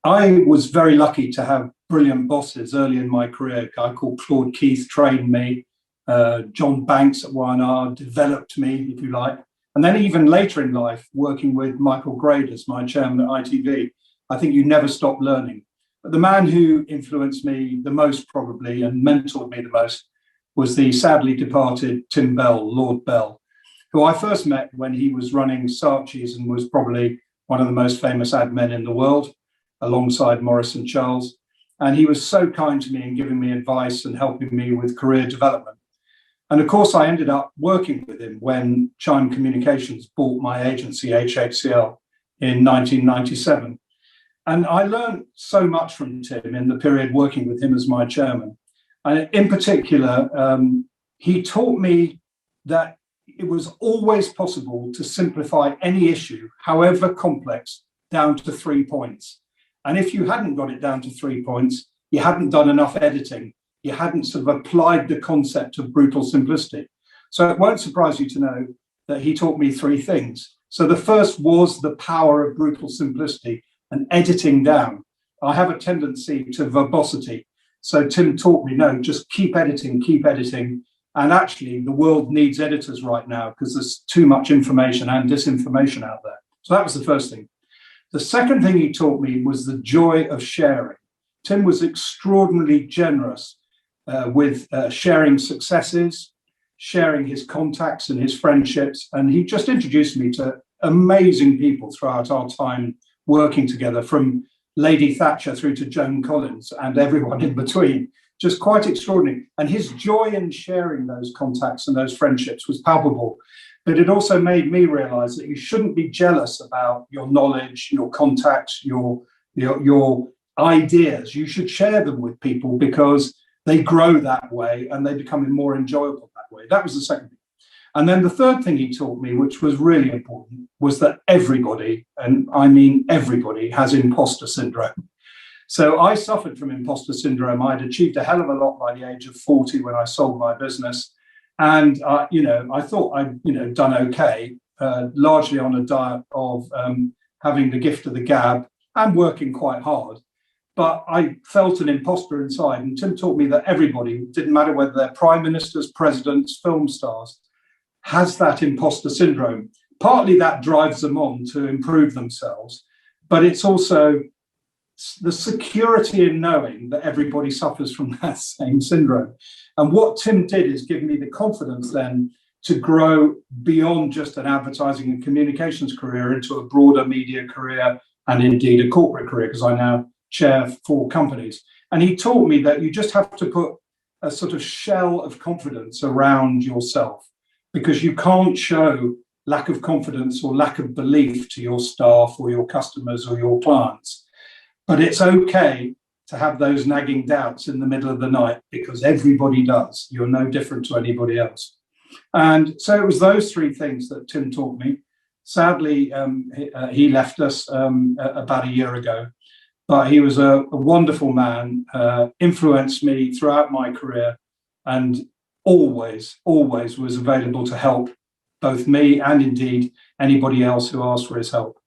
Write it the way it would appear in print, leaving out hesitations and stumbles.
I was very lucky to have brilliant bosses early in my career. A guy called Claude Keith trained me. John Banks at Y&R developed me, if you like. And then even later in life, working with Michael Grade as my chairman at ITV, I think you never stop learning. But the man who influenced me the most probably and mentored me the most was the sadly departed Tim Bell, Lord Bell, who I first met when he was running Saatchi's and was probably one of the most famous ad men in the world, alongside Maurice and Charles. And he was so kind to me in giving me advice and helping me with career development. And of course, I ended up working with him when Chime Communications bought my agency, HHCL, in 1997. And I learned so much from Tim in the period working with him as my chairman. And in particular, he taught me that it was always possible to simplify any issue, however complex, down to 3 points. And if you hadn't got it down to 3 points, you hadn't done enough editing. You hadn't sort of applied the concept of brutal simplicity. So it won't surprise you to know that he taught me 3 things. So the first was the power of brutal simplicity and editing down. I have a tendency to verbosity. So Tim taught me, no, just keep editing, keep editing. And actually, the world needs editors right now because there's too much information and disinformation out there. So that was the first thing. The second thing he taught me was the joy of sharing. Tim was extraordinarily generous with sharing successes, sharing his contacts and his friendships. And he just introduced me to amazing people throughout our time working together, from Lady Thatcher through to Joan Collins and everyone in between. Just quite extraordinary. And his joy in sharing those contacts and those friendships was palpable. But it also made me realize that you shouldn't be jealous about your knowledge, your contacts, your ideas. You should share them with people because they grow that way and they become more enjoyable that way. That was the second thing. And then the third thing he taught me, which was really important, was that everybody, and I mean everybody, has imposter syndrome. So I suffered from imposter syndrome. I'd achieved a hell of a lot by the age of 40 when I sold my business. And, I thought I'd, done okay, largely on a diet of having the gift of the gab and working quite hard. But I felt an imposter inside. And Tim taught me that everybody, didn't matter whether they're prime ministers, presidents, film stars, has that imposter syndrome. Partly that drives them on to improve themselves, but it's also the security in knowing that everybody suffers from that same syndrome. And what Tim did is give me the confidence then to grow beyond just an advertising and communications career into a broader media career and indeed a corporate career, because I now chair 4 companies. And he taught me that you just have to put a sort of shell of confidence around yourself, because you can't show lack of confidence or lack of belief to your staff or your customers or your clients. But it's okay to have those nagging doubts in the middle of the night, because everybody does. You're no different to anybody else. And so it was those 3 things that Tim taught me. Sadly, he left us about a year ago, but he was a wonderful man, influenced me throughout my career, and always was available to help both me and indeed anybody else who asked for his help.